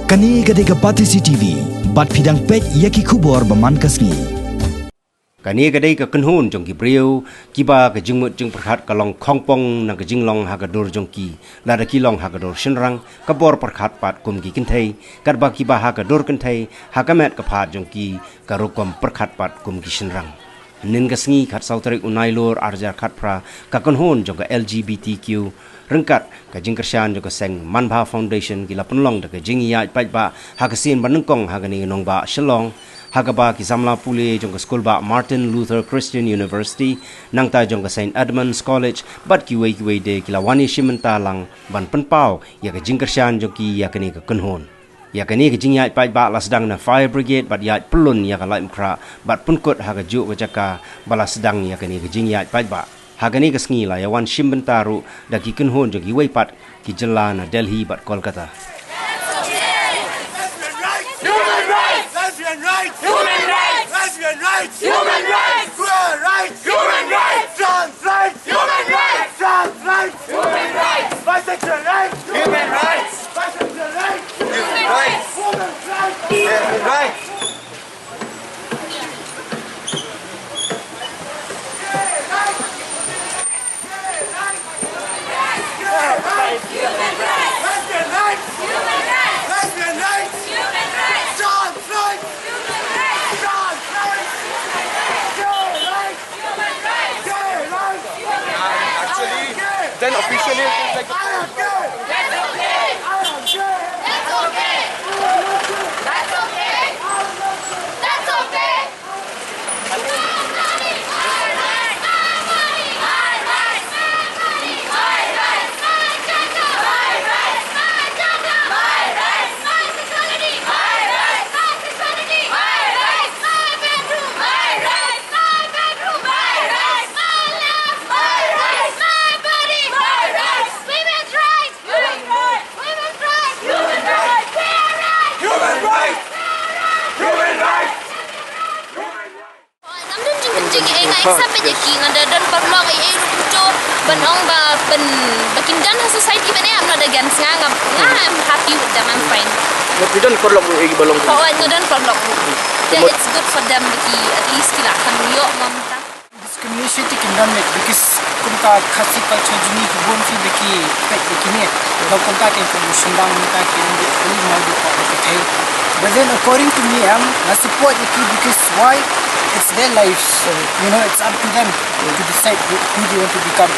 Kani gadega Batisi TV, bat pidang pek yaki kubor baman kasngi. Kani gadai ka kenhun jong ki brio kiba ka jingmut jing perkhat ka long khongpong na ka jinglong hagadur jong ki lada ki long hagadur shinrang ka bor perkhat pat kum ki kinthai karba kiba hagadur kinthai hakamet ka phat jong ki ka rukom perkhat pat kum ki shinrang nin ka sngi khat sautari unailor arjar khat pra ka kenhun jong ka LGBTQ rengkat ka jingkersyan jong ka seng manbha foundation ki lapunlong da ka jingia pat ba hakasin banengkong hagani nong ba shalong Hagaba ki Zamla Pule jong ka school ba Martin Luther Christian University nang ta jong ka St. Edmunds College bat ki wei de ki lawani shimenta lang ban penpau ya ka jingkersyan jong ki ya kani ka kunhon ya kani ka jingya pai ba lasdang na fire brigade bat ya pelun ya ka laim kra bat punkut ha ka ju wajaka bala sedang ya kani ka jingya pai ba hagani ka sngi la ya wan shimenta ru da ki kunhon jong ki wei pat ki jela na Delhi bat Kolkata Lesbian rights! Human rights! Lesbian rights! Human rights! Queer rights! Human rights! Trans rights! Human rights! Trans rights! Human rights! Bisexual rights! Human rights! Bisexual rights! Human rights! Women's rights! Human rights! Human rights! Lesbian rights! Human rights! Lesbian rights! Human rights! Trans rights! Human rights! Trans rights! Gay rights! Human rights! Gay rights! Human rights! Actually, then officially it's like I am gay! That's okay! I am gay! That's okay! That's okay! That's okay! Sampai je king ada dan perlu ai rujo benong ba ben bakin dan society bene am ada gan ngam I'm happy with them I'm fine. But we don't perlu ai balong. Oh I don't perlu. Yeah, it's good for them bagi at least kila kan yo mamta. Discrimination ti kindan mek because kumka khasi culture juni ki bon fi beki pek beki ne ba kumka ke information bang mita ke ni mau di ko ke but then according to me I support it because why it's their lives you know it's up to them to decide who they want to become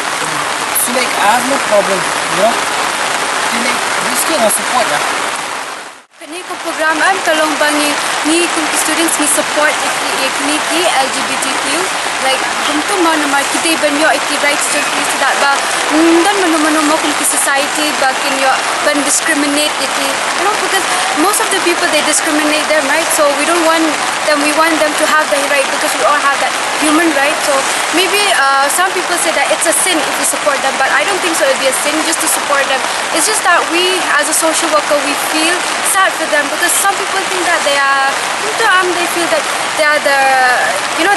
so like I have no problem you know so like this kind of support Kani ko program am tolong bangi ni kung students ni support ki LGBTQ like kumtu mo na kita banyo iki rights to please that ba dan mano mo kung society ba kinyo ban discriminate iki you know because most of the people they discriminate them right so we don't want them we want them to have the right because we all have that human right so maybe some people say that it's a sin if we support them but I don't think so it'd be a sin just to support them it's just that we as a social worker we feel sad for them because some people think that they feel that they are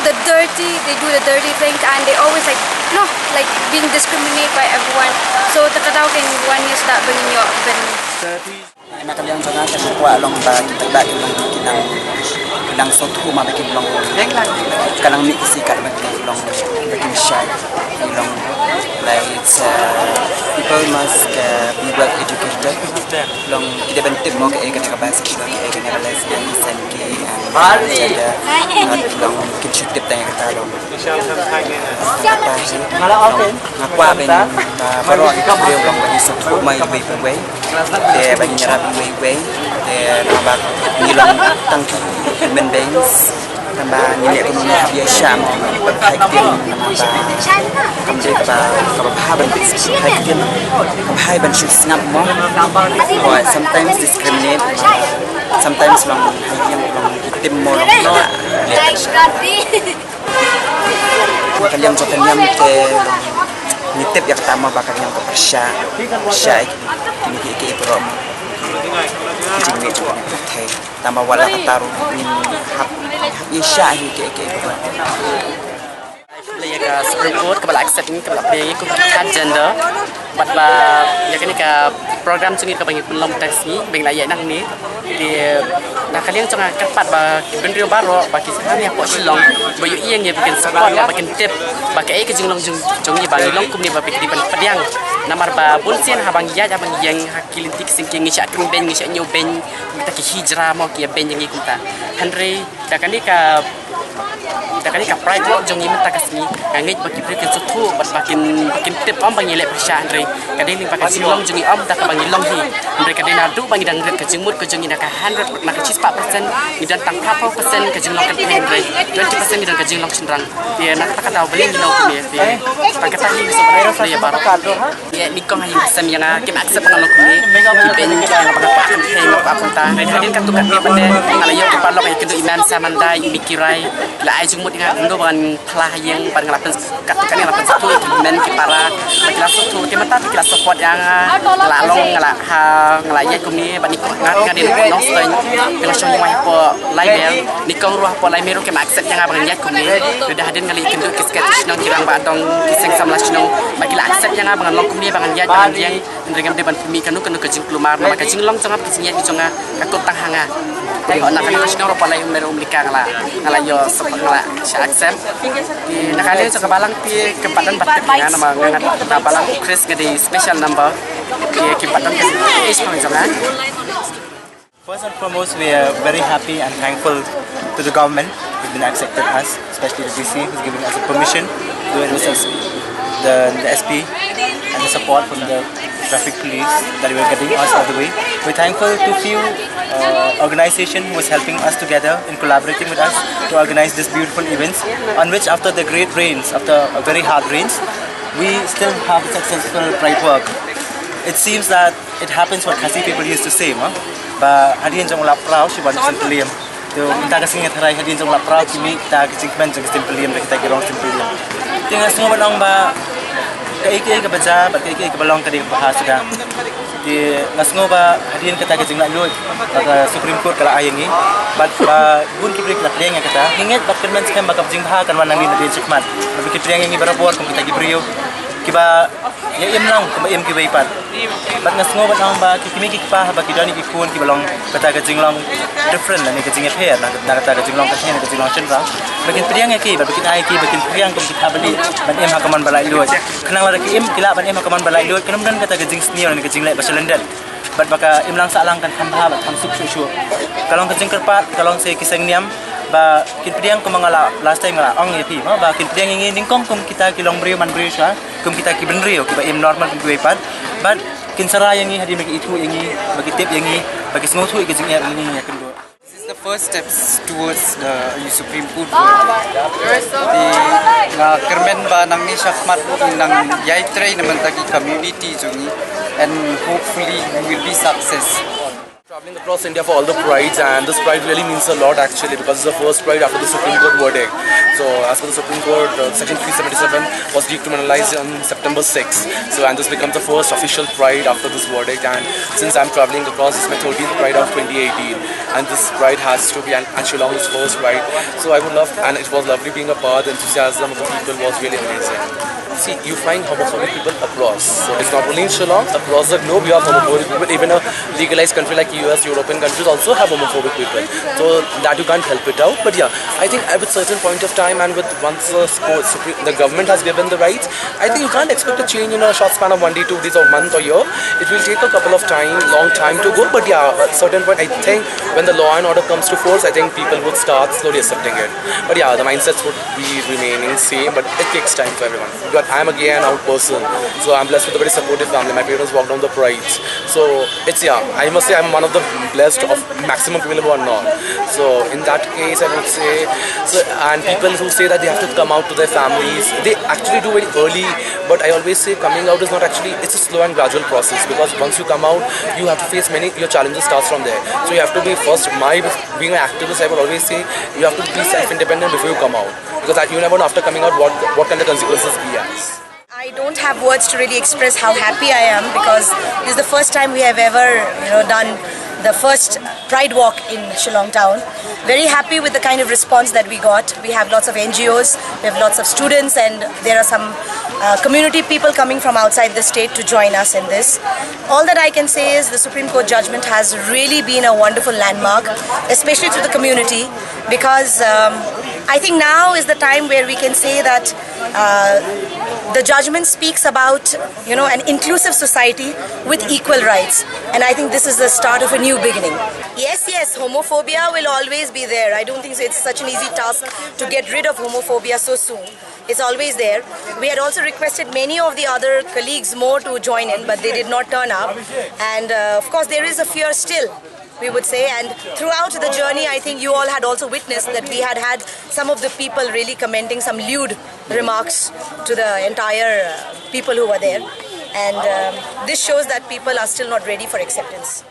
the dirty they do the dirty thing and they always like being discriminated by everyone so takadaw kin one years that beninyo ben nakaliang sana kasi kuha long ba kita ba kinang sotu ma bikin long kanang mi kisikat bikin long bikin shy long like it's people must be well educated long kita bentuk mo ke kana bahasa kita ke kana lesbian and gay and long kita tip tanya kata long malah oke ngakwa ben baru dia long bagi sotu mai way dia bagi nyerap way dia tambah nilong tangki human beings tambah nilai ekonomi dia syam haikin kamje ka haban haikin hai ban shit ngap mo or sometimes discriminate sometimes long haikin long tim mo no kalian so kalian te nitip yang pertama bakal yang persya ini ke pro jingwe juga teh tambah wala kataru hap isya ke Beli ke Supreme Court ke accept ni ke beli ku transgender. Bat ba ya kan ke program cungi ke bagi pelom teks ni bagi layak nang ni. Di nak kalian cunga kepat ba bendrio baro bagi sekarang yang kok silong bayu iang ni bikin support ba bikin tip bagi ke jinglong jungi bagi long kum ni ba bikin pediang. Namar ba bunsian habang ya abang yang hakilintik singking ngisyak kring ben ngisyak nyoben kita ki hijrah mau ki ben yang kita. Henry dah kan ni ke pride walk jong imenta kasni ngait bagi prikin sutu bas bakin tip om bangi lek persya andre kadang ling pakai silong jongi om tak bangi long hi mereka dena du bangi dang ret ke jengmut ke jongi nak 100 nak 4% idan tang 4% ke jeng long kan andre 20% idan ke jeng long cendrang dia nak tak tahu beli long ni dia pakai tadi sebenarnya dia baru ya nikong hayu sem yang kim accept dengan long ni ben yang apa kan apa konta dan hadin kan tukar dia pada ngalayo ke palok ay kedu iman samandai mikirai la ay jengmut dengan ndo ban kelah yang ban ngalapen katukan yang lapen satu men ki para kelas satu ki mata kelas support yang lalong ngalaya kumi ban ikut ngadin nong stein kelas yang mai po lain nikong ruah po lain meru ke accept yang abang nyat kumi sudah hadin ngali kendu kisket nong kirang ba dong kiseng samlas nong bagi accept yang abang long kumi bang nyat bang yang ndengam de ban kumi kanu ke jing plumar maka jing long jangap kisnya di jonga katut tang hanga tengok nak kan kisno ro po lain meru melikang ngalayo ngala accept di nakali sa kabalang pi kempatan batik nga nama ngat kabalang Chris ngadi special number di kempatan is pang jangan. First and foremost, we are very happy and thankful to the government who's been accepted us, especially the DC who's giving us a permission to assist the SP and the support from the traffic police that we are getting us out of the way. We're thankful to few organization who is helping us together in collaborating with us to organize this beautiful events on which after the great rains, after a very hard rains, we still have successful pride work. It seems that it happens what Khasi people used to say, ba hadin jong lap prau si ban simpeliam. Tu minta kasing ngetherai hadin jong lap prau kimi kita kicingmen jong simpeliam kita kirong simpeliam. Tinggal semua banong ba kai ke baca, ba kai ke balong tadi bahas sudah. Di ngasngo ba hadin kata ke jingla lut kata Supreme Court kala ayang ni bat ba bun kibrik la priang kata inget bat kermen skam bakap jing bah kan wanang ni di cikmat ba kipriang ni barabor kum kita gibrio kiba ya imlang kum im kibai pat bat ngasngo bat ang ba kimi kikpa ba kidani kikun kibalong kata ke jinglong different ni ke jingnya pair na kata ke jinglong kasnya ke jinglong cendra bakin priang ki ba bikin ai ki bakin priang kum kita beli ban im hakaman balai lut kenang la ki im kila ban im hakaman balai lut kemudian kata ke jing senior ni ke jinglai London, but baka imlang sa alang kan hamba bat ham suk kalong kajing kerpat kalong se kiseng niam ba kinpediang ko mga last time nga ong yapi ba kinpediang ngi ningkong kum kita kilong brio man brio sa kum kita ki benrio ki ba im normal kum kuipat but kinsara yang ngi hadi magi itu yang ngi bagi tip yang ngi bagi semua tu ikajing yang ngi yakin do. This is the first steps towards the Supreme Court. Di kermen ba nang ni syakmat nang yai train naman tagi community jungi and hopefully we will be success. Traveling across India for all the prides, and this pride really means a lot actually because it's the first pride after the Supreme Court verdict. So as per the Supreme Court, Section 377 was decriminalized on September 6th. So and this becomes the first official pride after this verdict. And since I'm traveling across, this is my 13th pride of 2018, and this pride has to be Anshulong's first pride. So I would love, and it was lovely being a part. The enthusiasm of the people was really amazing. See, you find homophobic people across. So it's not only in Shillong, across the globe you have homophobic people. Even a legalized country like US, European countries also have homophobic people. So that you can't help it out. But yeah, I think at a certain point of time and with once the government has given the rights, I think you can't expect a change in a short span of 1 day, 2 days or month or year. It will take a couple of long time to go. But yeah, at a certain point, I think when the law and order comes to force, I think people would start slowly accepting it. But yeah, the mindsets would be remaining same, but it takes time for everyone. But I'm a gay and out person, so I'm blessed with a very supportive family. My parents walked down the prides, so it's I must say I'm one of the blessed of maximum people who are not. So in that case, I would say, and people who say that they have to come out to their families, they actually do very early. But I always say coming out is not actually, it's a slow and gradual process, because once you come out, you have to face your challenges starts from there. So you have to be first, being an activist, I will always say you have to be self-independent before you come out, because you never know after coming out what kind of consequences be as. I don't have words to really express how happy I am, because this is the first time we have ever done the first Pride Walk in Shillong town. Very happy with the kind of response that we got. We have lots of NGOs, we have lots of students, and there are some community people coming from outside the state to join us in this. All that I can say is the Supreme Court judgment has really been a wonderful landmark, especially to the community, because I think now is the time where we can say that the judgment speaks about, you know, an inclusive society with equal rights, and I think this is the start of a new beginning. Yes, homophobia will always be there. I don't think it's such an easy task to get rid of homophobia so soon. It's always there. We had also requested many of the other colleagues more to join in, but they did not turn up, and of course there is a fear still, we would say, and throughout the journey I think you all had also witnessed that we had some of the people really commenting some lewd remarks to the entire people who were there, and this shows that people are still not ready for acceptance.